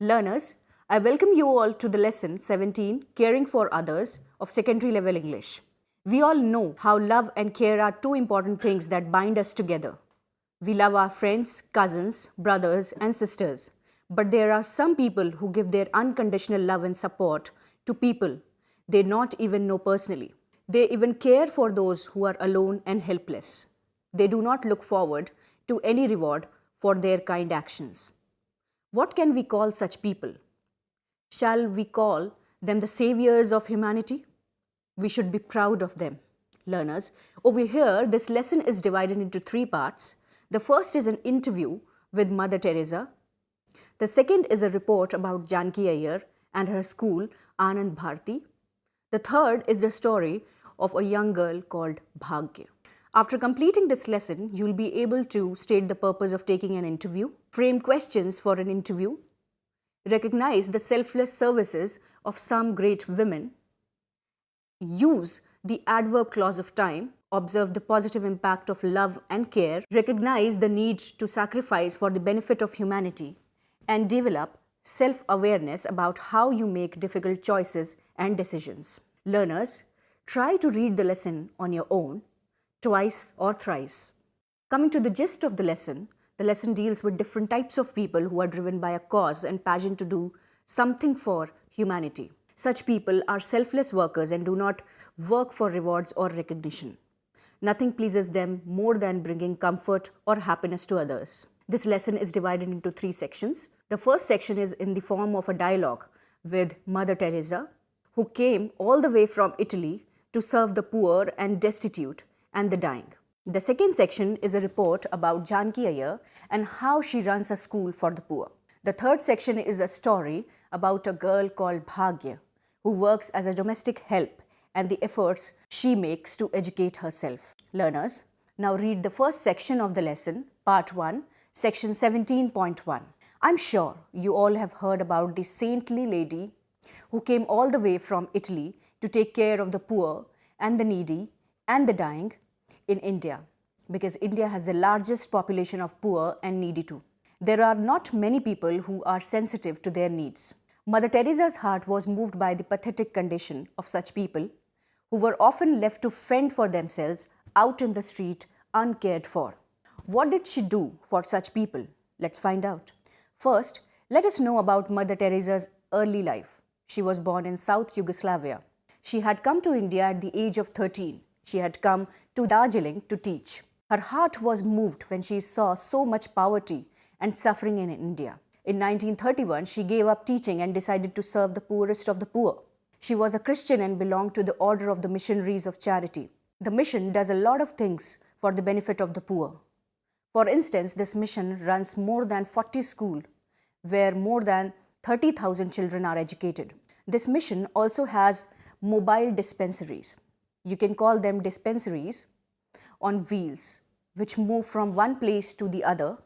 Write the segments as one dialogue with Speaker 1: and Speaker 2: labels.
Speaker 1: Learners, I welcome you all to the lesson 17, Caring for Others of Secondary Level English. We all know how love and care are two important things that bind us together. We love our friends, cousins, brothers and sisters. But there are some people who give their unconditional love and support to people they not even know personally. They even care for those who are alone and helpless. They do not look forward to any reward for their kind actions. What can we call such people? Shall we call them the saviors of humanity? We should be proud of them. Learners, over here, this lesson is divided into three parts. The first is an interview with Mother Teresa. The second is a report about Janki Iyer and her school, Anand Bharti. The third is the story of a young girl called Bhagya. After completing this lesson, you'll be able to state the purpose of taking an interview, frame questions for an interview, recognize the selfless services of some great women, use the adverb clause of time, observe the positive impact of love and care, recognize the need to sacrifice for the benefit of humanity, and develop self-awareness about how you make difficult choices and decisions. Learners, try to read the lesson on your own, twice or thrice. Coming to the gist of the lesson deals with different types of people who are driven by a cause and passion to do something for humanity. Such people are selfless workers and do not work for rewards or recognition. Nothing pleases them more than bringing comfort or happiness to others. This lesson is divided into three sections. The first section is in the form of a dialogue with Mother Teresa, who came all the way from Italy to serve the poor and destitute and the dying. The second section is a report about Janki Iyer and how she runs a school for the poor. The third section is a story about a girl called Bhagya who works as a domestic help and the efforts she makes to educate herself. Learners, now read the first section of the lesson, part 1, section 17.1. I'm sure you all have heard about the saintly lady who came all the way from Italy to take care of the poor and the needy and the dying in India, because India has the largest population of poor and needy too. There are not many people who are sensitive to their needs. Mother Teresa's heart was moved by the pathetic condition of such people who were often left to fend for themselves out in the street uncared for. What did she do for such people? Let's find out. First, let us know about Mother Teresa's early life. She was born in South Yugoslavia. She had come to India at the age of 13. She had come to Darjeeling to teach. Her heart was moved when she saw so much poverty and suffering in India. In 1931, she gave up teaching and decided to serve the poorest of the poor. She was a Christian and belonged to the Order of the Missionaries of Charity. The mission does a lot of things for the benefit of the poor. For instance, this mission runs more than 40 schools where more than 30,000 children are educated. This mission also has mobile dispensaries. You can call them dispensaries on wheels, which move from one place to the other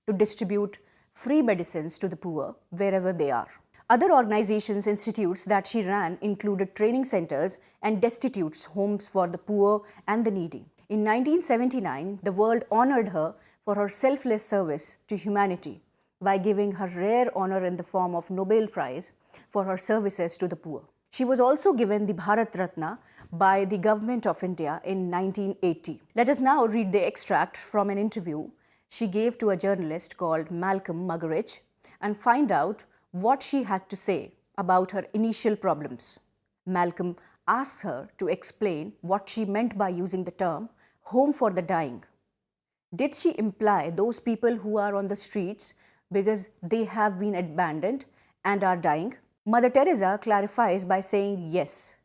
Speaker 1: to distribute free medicines to the poor wherever they are. Other organizations, institutes that she ran included training centers and destitutes homes for the poor and the needy. In 1979, the world honored her for her selfless service to humanity by giving her rare honor in the form of Nobel Prize for her services to the poor. She was also given the Bharat Ratna by the Government of India in 1980. Let us now read the extract from an interview she gave to a journalist called Malcolm Muggeridge and find out what she had to say about her initial problems. Malcolm asks her to explain what she meant by using the term home for the dying. Did she imply those people who are on the streets because they have been abandoned and are dying? Mother Teresa clarifies by saying yes.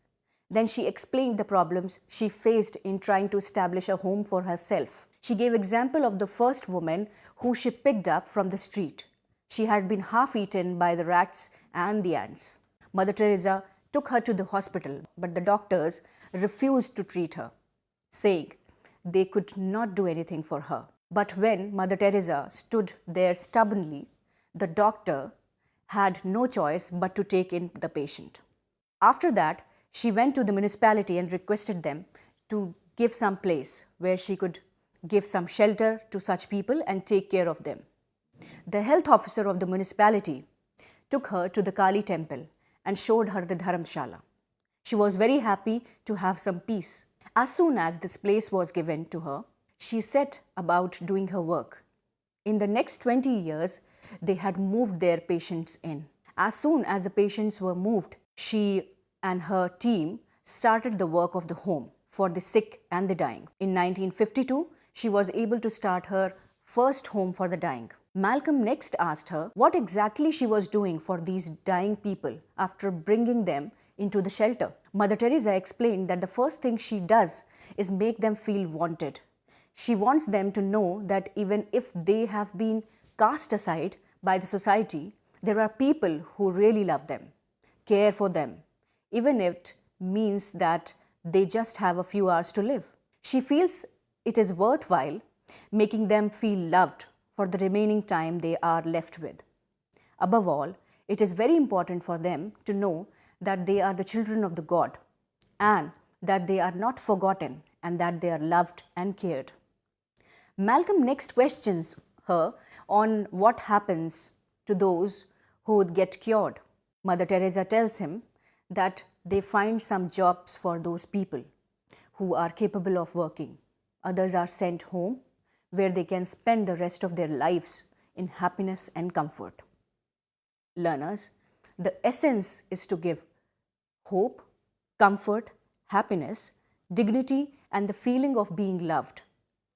Speaker 1: Then she explained the problems she faced in trying to establish a home for herself. She gave example of the first woman who she picked up from the street. She had been half eaten by the rats and the ants. Mother Teresa took her to the hospital, but the doctors refused to treat her, saying they could not do anything for her. But when Mother Teresa stood there stubbornly, the doctor had no choice but to take in the patient. After that, she went to the municipality and requested them to give some place where she could give some shelter to such people and take care of them. The health officer of the municipality took her to the Kali temple and showed her the Dharamshala. She was very happy to have some peace. As soon as this place was given to her, she set about doing her work. In the next 20 years, they had moved their patients in. As soon as the patients were moved, she and her team started the work of the home for the sick and the dying. In 1952, she was able to start her first home for the dying. Malcolm next asked her what exactly she was doing for these dying people after bringing them into the shelter. Mother Teresa explained that the first thing she does is make them feel wanted. She wants them to know that even if they have been cast aside by the society, there are people who really love them, care for them, even if it means that they just have a few hours to live. She feels it is worthwhile making them feel loved for the remaining time they are left with. Above all, it is very important for them to know that they are the children of the God and that they are not forgotten and that they are loved and cared. Malcolm next questions her on what happens to those who would get cured. Mother Teresa tells him that they find some jobs for those people who are capable of working. Others are sent home where they can spend the rest of their lives in happiness and comfort. Learners, the essence is to give hope, comfort, happiness, dignity, and the feeling of being loved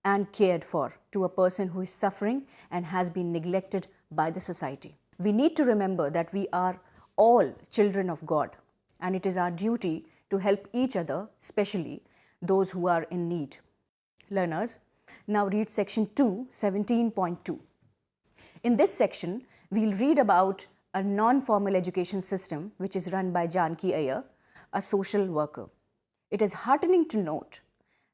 Speaker 1: and cared for to a person who is suffering and has been neglected by the society. We need to remember that we are all children of God, and it is our duty to help each other, especially those who are in need. Learners, now read section 2, 17.2. In this section, we'll read about a non-formal education system which is run by Janki Iyer, a social worker. It is heartening to note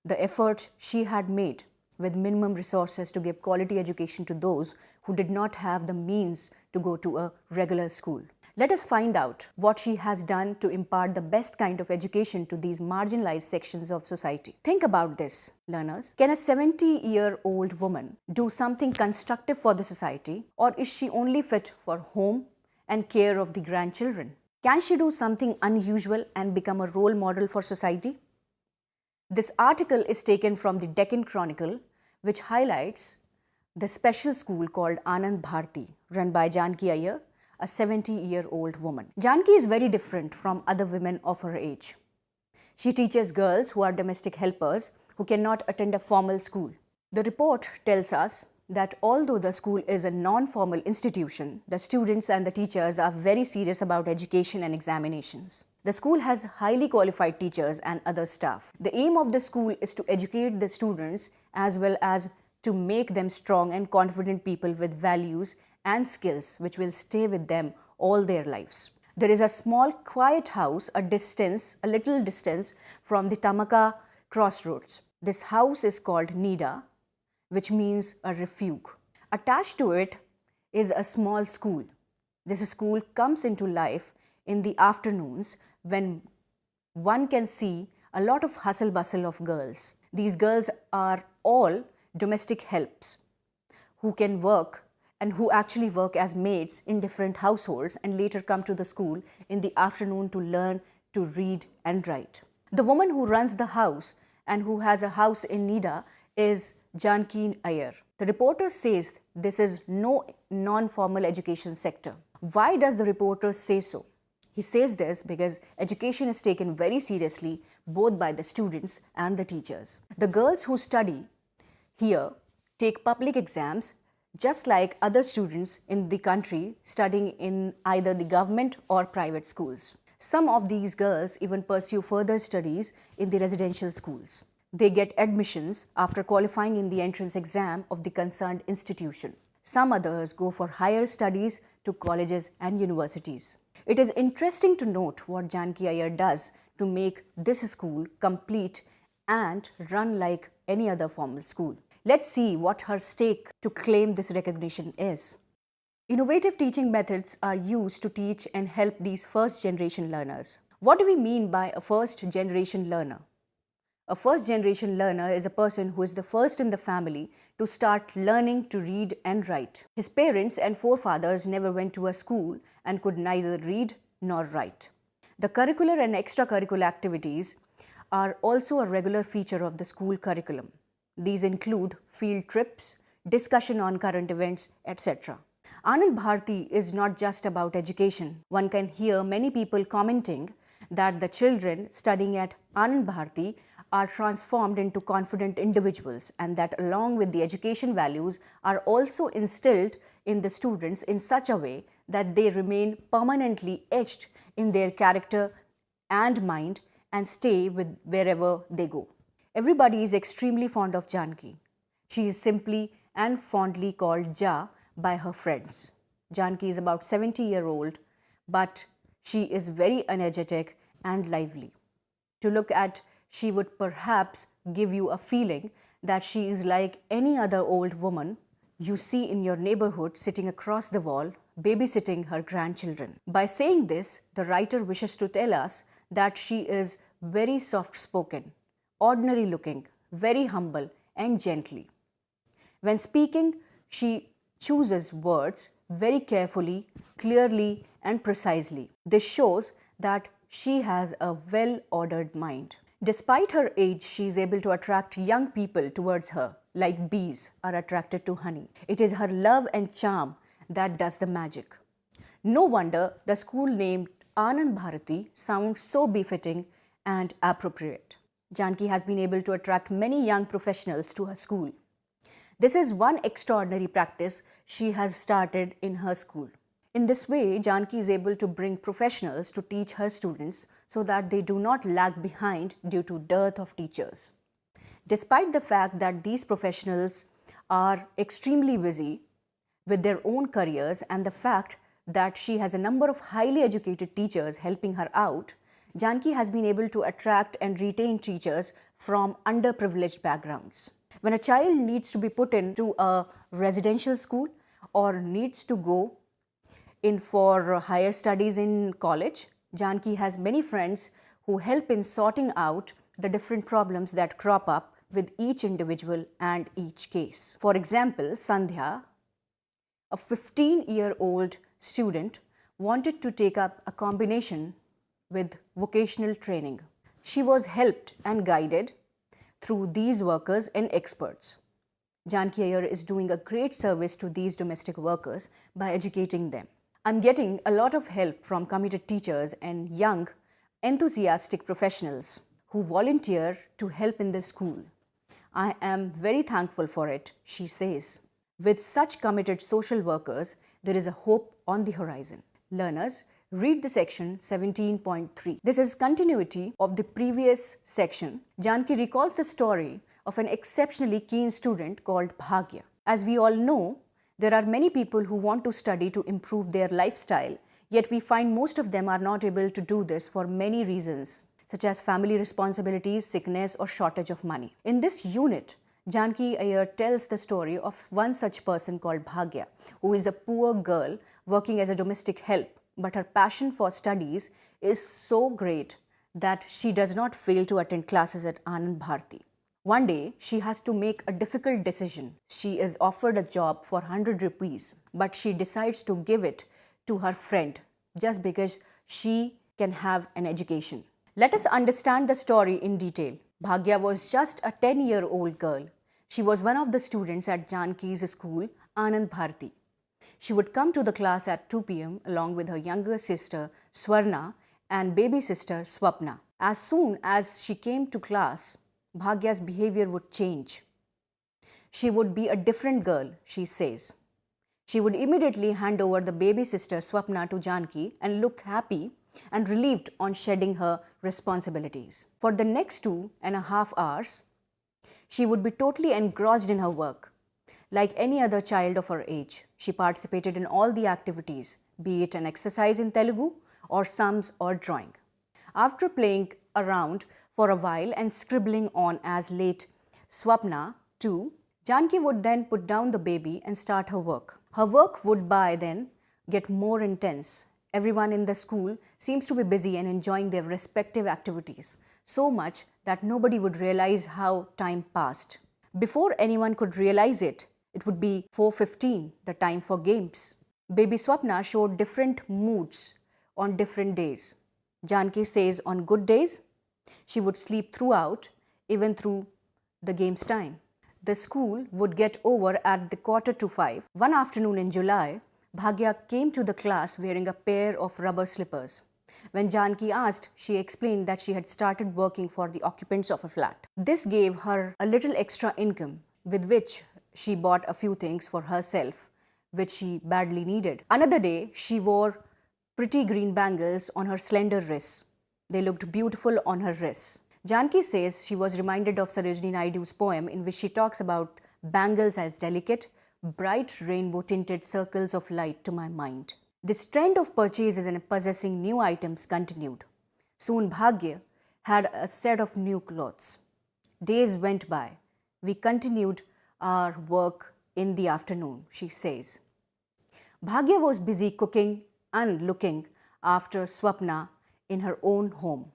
Speaker 1: the effort she had made with minimum resources to give quality education to those who did not have the means to go to a regular school. Let us find out what she has done to impart the best kind of education to these marginalized sections of society. Think about this, learners. Can a 70-year-old woman do something constructive for the society, or is she only fit for home and care of the grandchildren? Can she do something unusual and become a role model for society? This article is taken from the Deccan Chronicle, which highlights the special school called Anand Bharti, run by Janki Iyer, a 70-year-old woman. Janki is very different from other women of her age. She teaches girls who are domestic helpers who cannot attend a formal school. The report tells us that although the school is a non-formal institution, the students and the teachers are very serious about education and examinations. The school has highly qualified teachers and other staff. The aim of the school is to educate the students as well as to make them strong and confident people with values and skills which will stay with them all their lives. There is a small quiet house a little distance from the Tamaka crossroads. This house is called Nida, which means a refuge. Attached to it is a small school. This school comes into life in the afternoons when one can see a lot of hustle bustle of girls. These girls are all domestic helps who can work and who actually work as maids in different households and later come to the school in the afternoon to learn to read and write. The woman who runs the house and who has a house in Nida is Janki Iyer. The reporter says this is no non-formal education sector. Why does the reporter say so? He says this because education is taken very seriously both by the students and the teachers. The girls who study here take public exams just like other students in the country studying in either the government or private schools. Some of these girls even pursue further studies in the residential schools. They get admissions after qualifying in the entrance exam of the concerned institution. Some others go for higher studies to colleges and universities. It is interesting to note what Janki Iyer does to make this school complete and run like any other formal school. Let's see what her stake to claim this recognition is. Innovative teaching methods are used to teach and help these first-generation learners. What do we mean by a first-generation learner? A first generation learner is a person who is the first in the family to start learning to read and write. His parents and forefathers never went to a school and could neither read nor write. The curricular and extracurricular activities are also a regular feature of the school curriculum. These include field trips, discussion on current events, etc. Anand Bharti is not just about education. One can hear many people commenting that the children studying at Anand Bharti are transformed into confident individuals, and that along with the education values are also instilled in the students in such a way that they remain permanently etched in their character and mind and stay with wherever they go. Everybody is extremely fond of Janki. She is simply and fondly called Ja by her friends. Janki is about 70-year-old, but she is very energetic and lively. To look at, she would perhaps give you a feeling that she is like any other old woman you see in your neighborhood sitting across the wall, babysitting her grandchildren. By saying this, the writer wishes to tell us that she is very soft-spoken, ordinary-looking, very humble and gently. When speaking, she chooses words very carefully, clearly and precisely. This shows that she has a well-ordered mind. Despite her age, she is able to attract young people towards her, like bees are attracted to honey. It is her love and charm that does the magic. No wonder the school named Anand Bharati sounds so befitting and appropriate. Janki has been able to attract many young professionals to her school. This is one extraordinary practice she has started in her school. In this way, Janki is able to bring professionals to teach her students so that they do not lag behind due to dearth of teachers. Despite the fact that these professionals are extremely busy with their own careers and the fact that she has a number of highly educated teachers helping her out, Janki has been able to attract and retain teachers from underprivileged backgrounds. When a child needs to be put into a residential school or needs to go in for higher studies in college, Janki has many friends who help in sorting out the different problems that crop up with each individual and each case. For example, Sandhya, a 15-year-old student, wanted to take up a combination with vocational training. She was helped and guided through these workers and experts. Janki Iyer is doing a great service to these domestic workers by educating them. I'm getting a lot of help from committed teachers and young, enthusiastic professionals who volunteer to help in the school. I am very thankful for it, she says. With such committed social workers, there is a hope on the horizon. Learners, read the section 17.3. This is continuity of the previous section. Janki recalls the story of an exceptionally keen student called Bhagya. As we all know, there are many people who want to study to improve their lifestyle, yet we find most of them are not able to do this for many reasons, such as family responsibilities, sickness, or shortage of money. In this unit, Janki Iyer tells the story of one such person called Bhagya, who is a poor girl working as a domestic help, but her passion for studies is so great that she does not fail to attend classes at Anand Bharti. One day, she has to make a difficult decision. She is offered a job for 100 rupees, but she decides to give it to her friend just because she can have an education. Let us understand the story in detail. Bhagya was just a 10-year-old girl. She was one of the students at Janki's school, Anand Bharti. She would come to the class at 2 p.m. along with her younger sister, Swarna, and baby sister, Swapna. As soon as she came to class, Bhagya's behavior would change. She would be a different girl, she says. She would immediately hand over the baby sister Swapna to Janki and look happy and relieved on shedding her responsibilities. For the next 2.5 hours, she would be totally engrossed in her work. Like any other child of her age, she participated in all the activities, be it an exercise in Telugu or sums or drawing. After playing around for a while and scribbling on as late Swapna too, Janki would then put down the baby and start her work. Her work would by then get more intense. Everyone in the school seems to be busy and enjoying their respective activities, so much that nobody would realize how time passed. Before anyone could realize it, it would be 4:15, the time for games. Baby Swapna showed different moods on different days. Janki says on good days, she would sleep throughout, even through the game's time. The school would get over at the 4:45. One afternoon in July, Bhagya came to the class wearing a pair of rubber slippers. When Janki asked, she explained that she had started working for the occupants of a flat. This gave her a little extra income with which she bought a few things for herself, which she badly needed. Another day, she wore pretty green bangles on her slender wrists. They looked beautiful on her wrists. Janki says she was reminded of Sarojini Naidu's poem in which she talks about bangles as delicate, bright rainbow-tinted circles of light to my mind. This trend of purchases and possessing new items continued. Soon Bhagya had a set of new clothes. Days went by. We continued our work in the afternoon, she says. Bhagya was busy cooking and looking after Swapna in her own home.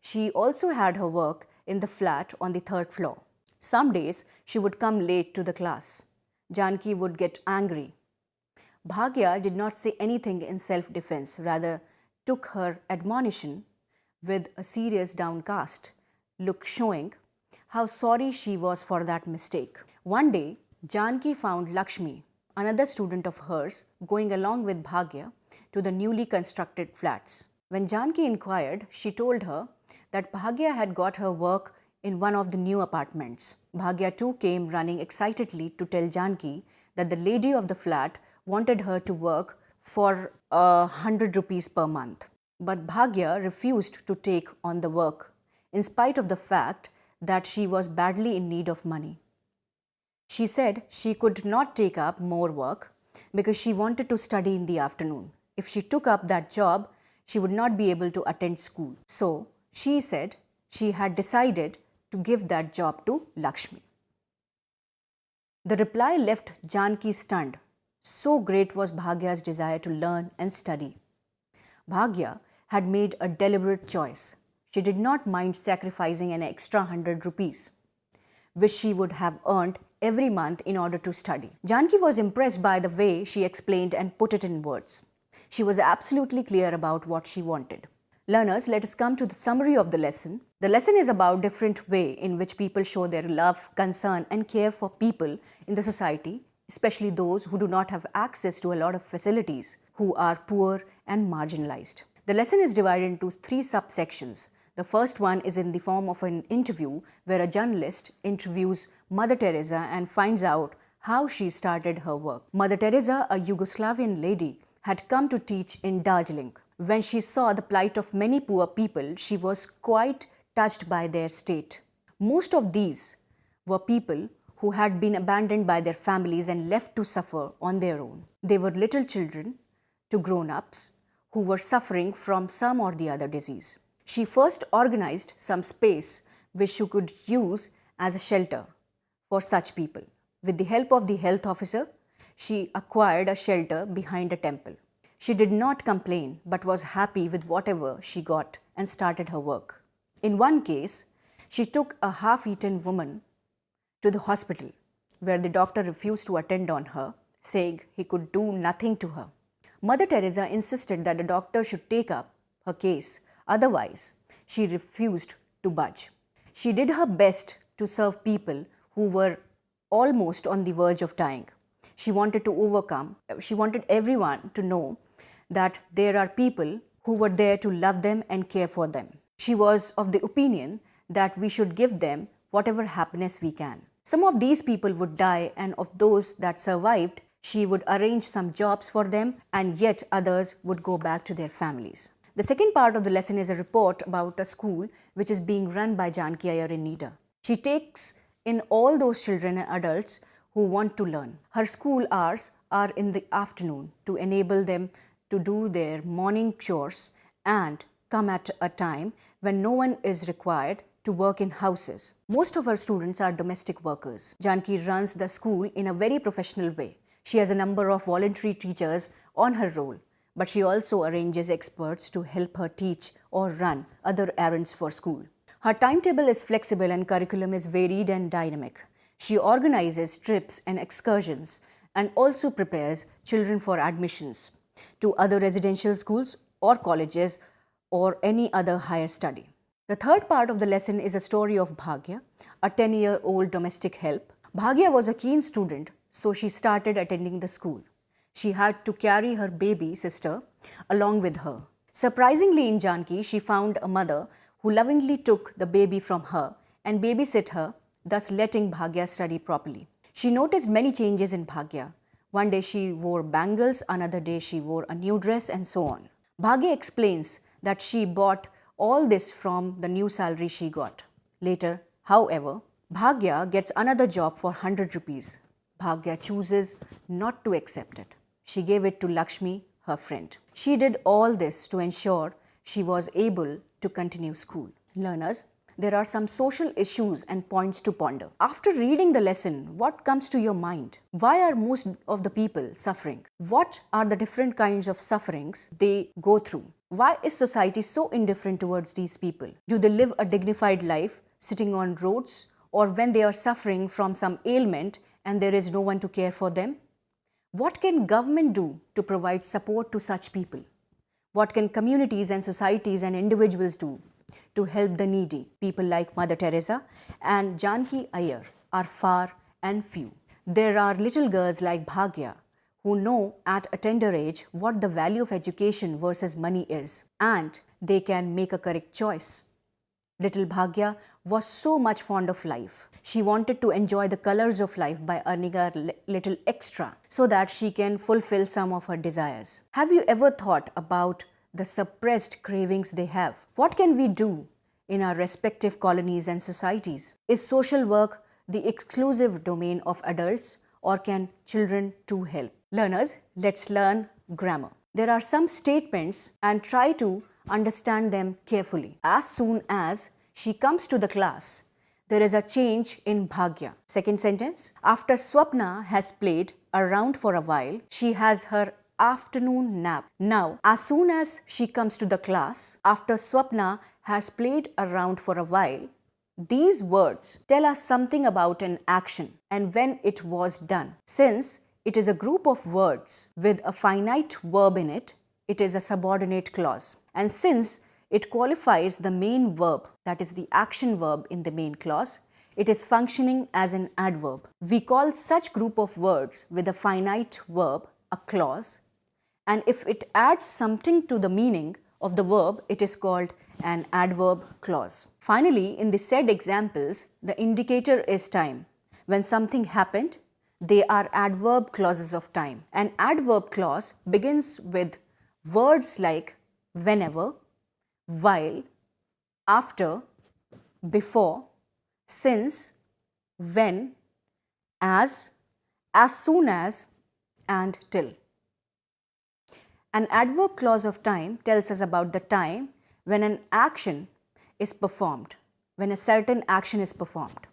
Speaker 1: She also had her work in the flat on the 3rd floor. Some days she would come late to the class. Janki would get angry. Bhagya did not say anything in self-defense, rather took her admonition with a serious downcast look, showing how sorry she was for that mistake. One day, Janki found Lakshmi, another student of hers, going along with Bhagya to the newly constructed flats. When Janki inquired, she told her that Bhagya had got her work in one of the new apartments. Bhagya too came running excitedly to tell Janki that the lady of the flat wanted her to work for 100 rupees per month. But Bhagya refused to take on the work, in spite of the fact that she was badly in need of money. She said she could not take up more work because she wanted to study in the afternoon. If she took up that job, she would not be able to attend school. So, she said she had decided to give that job to Lakshmi. The reply left Janki stunned. So great was Bhagya's desire to learn and study. Bhagya had made a deliberate choice. She did not mind sacrificing an extra 100 rupees, which she would have earned every month in order to study. Janki was impressed by the way she explained and put it in words. She was absolutely clear about what she wanted. Learners, let us come to the summary of the lesson. The lesson is about different way in which people show their love, concern and care for people in the society, especially those who do not have access to a lot of facilities, who are poor and marginalized. The lesson is divided into 3 subsections. The first one is in the form of an interview where a journalist interviews Mother Teresa and finds out how she started her work. Mother Teresa, a Yugoslavian lady, had come to teach in Darjeeling. When she saw the plight of many poor people, she was quite touched by their state. Most of these were people who had been abandoned by their families and left to suffer on their own. They were little children to grown-ups who were suffering from some or the other disease. She first organized some space which she could use as a shelter for such people. With the help of the health officer, she acquired a shelter behind a temple. She did not complain but was happy with whatever she got and started her work. In one case, she took a half-eaten woman to the hospital where the doctor refused to attend on her, saying he could do nothing to her. Mother Teresa insisted that the doctor should take up her case, otherwise she refused to budge. She did her best to serve people who were almost on the verge of dying. She wanted everyone to know that there are people who were there to love them and care for them. She was of the opinion that we should give them whatever happiness we can. Some of these people would die, and of those that survived, she would arrange some jobs for them, and yet others would go back to their families. The second part of the lesson is a report about a school which is being run by Janki Iyer in Nida. She takes in all those children and adults who want to learn. Her school hours are in the afternoon to enable them to do their morning chores and come at a time when no one is required to work in houses. Most of her students are domestic workers. Janki runs the school in a very professional way. She has a number of voluntary teachers on her roll, but she also arranges experts to help her teach or run other errands for school. Her timetable is flexible and curriculum is varied and dynamic. She organizes trips and excursions and also prepares children for admissions to other residential schools or colleges or any other higher study. The third part of the lesson is a story of Bhagya, a 10-year-old domestic help. Bhagya was a keen student, so she started attending the school. She had to carry her baby sister along with her. Surprisingly, in Janki, she found a mother who lovingly took the baby from her and babysit her, thus letting Bhagya study properly. She noticed many changes in Bhagya. One day she wore bangles, another day she wore a new dress, and so on. Bhagya explains that she bought all this from the new salary she got. Later, however, Bhagya gets another job for 100 rupees. Bhagya chooses not to accept it. She gave it to Lakshmi, her friend. She did all this to ensure she was able to continue school. Learners, there are some social issues and points to ponder. After reading the lesson, what comes to your mind? Why are most of the people suffering? What are the different kinds of sufferings they go through? Why is society so indifferent towards these people? Do they live a dignified life sitting on roads, or when they are suffering from some ailment and there is no one to care for them? What can government do to provide support to such people? What can communities and societies and individuals do to help the needy? People like Mother Teresa and Janki Iyer are far and few. There are little girls like Bhagya who know at a tender age what the value of education versus money is, and they can make a correct choice. Little Bhagya was so much fond of life. She wanted to enjoy the colors of life by earning a little extra so that she can fulfill some of her desires. Have you ever thought about the suppressed cravings they have? What can we do in our respective colonies and societies? Is social work the exclusive domain of adults, or can children too help? Learners, let's learn grammar. There are some statements and try to understand them carefully. As soon as she comes to the class, there is a change in Bhagya. Second sentence, after Swapna has played around for a while, she has her afternoon nap. Now, as soon as she comes to the class, after Swapna has played around for a while, these words tell us something about an action and when it was done. Since it is a group of words with a finite verb in it, it is a subordinate clause. And since it qualifies the main verb, that is the action verb in the main clause, it is functioning as an adverb. We call such group of words with a finite verb a clause, and if it adds something to the meaning of the verb, it is called an adverb clause. Finally, in the said examples, the indicator is time. When something happened, they are adverb clauses of time. An adverb clause begins with words like whenever, while, after, before, since, when, as soon as, and till. An adverb clause of time tells us about the time when an action is performed, when a certain action is performed.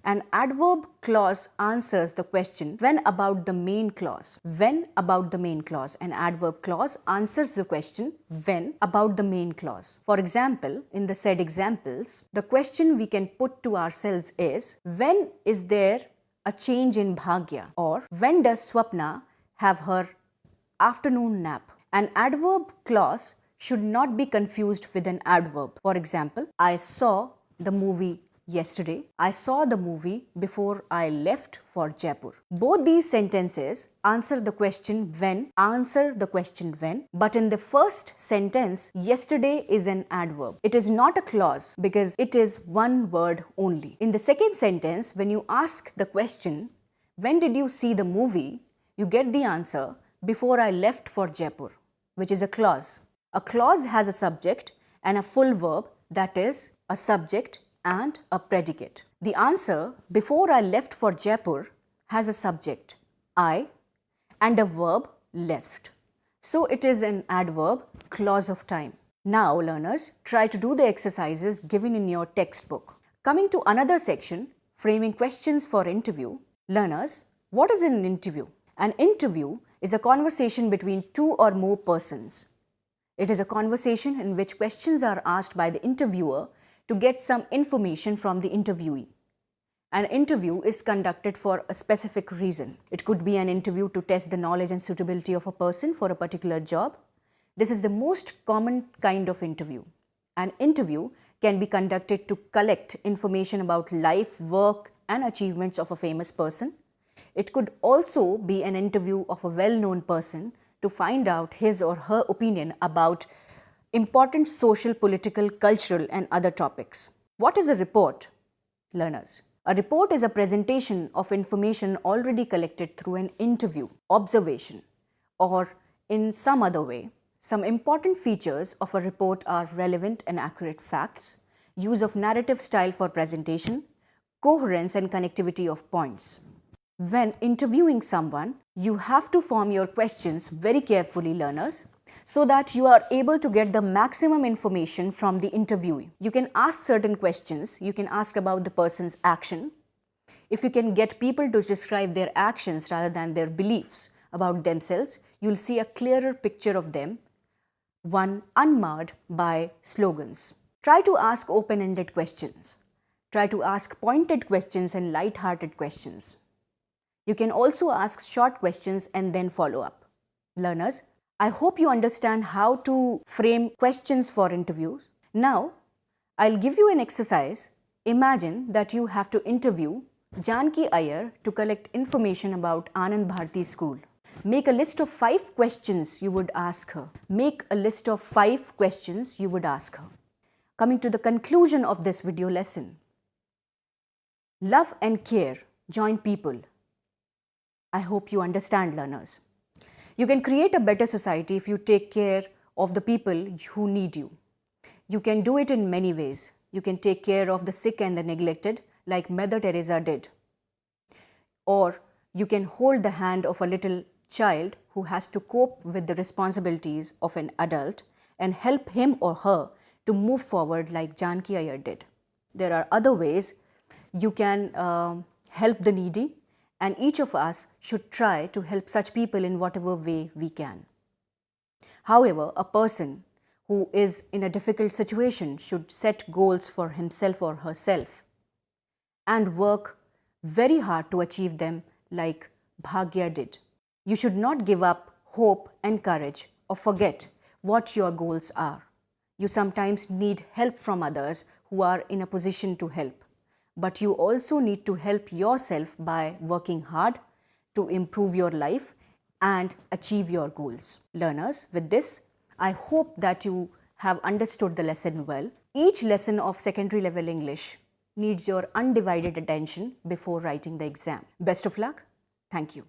Speaker 1: An adverb clause answers the question when about the main clause. When about the main clause. An adverb clause answers the question when about the main clause. For example, in the said examples, the question we can put to ourselves is, when is there a change in Bhagya? Or when does Swapna have her afternoon nap? An adverb clause should not be confused with an adverb. For example, I saw the movie yesterday. I saw the movie before I left for Jaipur. Both these sentences answer the question when, but in the first sentence, yesterday is an adverb. It is not a clause because it is one word only. In the second sentence, when you ask the question, when did you see the movie? You get the answer, before I left for Jaipur, which is a clause. A clause has a subject and a full verb, that is a subject and a predicate. The answer, before I left for Jaipur, has a subject, I, and a verb, left. So it is an adverb clause of time. Now, learners, try to do the exercises given in your textbook. Coming to another section, framing questions for interview. Learners, what is an interview? An interview is a conversation between two or more persons. It is a conversation in which questions are asked by the interviewer to get some information from the interviewee. An interview is conducted for a specific reason. It could be an interview to test the knowledge and suitability of a person for a particular job. This is the most common kind of interview. An interview can be conducted to collect information about life, work, and achievements of a famous person. It could also be an interview of a well-known person to find out his or her opinion about important social, political, cultural, and other topics. What is a report, learners? A report is a presentation of information already collected through an interview, observation, or in some other way. Some important features of a report are relevant and accurate facts, use of narrative style for presentation, coherence and connectivity of points. When interviewing someone, you have to form your questions very carefully, learners, so that you are able to get the maximum information from the interviewee. You can ask certain questions. You can ask about the person's action. If you can get people to describe their actions rather than their beliefs about themselves, you'll see a clearer picture of them, one unmarred by slogans. Try to ask open-ended questions. Try to ask pointed questions and light-hearted questions. You can also ask short questions and then follow up. Learners, I hope you understand how to frame questions for interviews. Now, I'll give you an exercise. Imagine that you have to interview Janki Iyer to collect information about Anand Bharti School. Make a list of 5 questions you would ask her. Make a list of 5 questions you would ask her. Coming to the conclusion of this video lesson. Love and care join people. I hope you understand, learners. You can create a better society if you take care of the people who need you. You can do it in many ways. You can take care of the sick and the neglected like Mother Teresa did. Or you can hold the hand of a little child who has to cope with the responsibilities of an adult and help him or her to move forward like Janki Iyer did. There are other ways you can help the needy, and each of us should try to help such people in whatever way we can. However, a person who is in a difficult situation should set goals for himself or herself and work very hard to achieve them like Bhagya did. You should not give up hope and courage or forget what your goals are. You sometimes need help from others who are in a position to help. But you also need to help yourself by working hard to improve your life and achieve your goals. Learners, with this, I hope that you have understood the lesson well. Each lesson of secondary level English needs your undivided attention before writing the exam. Best of luck. Thank you.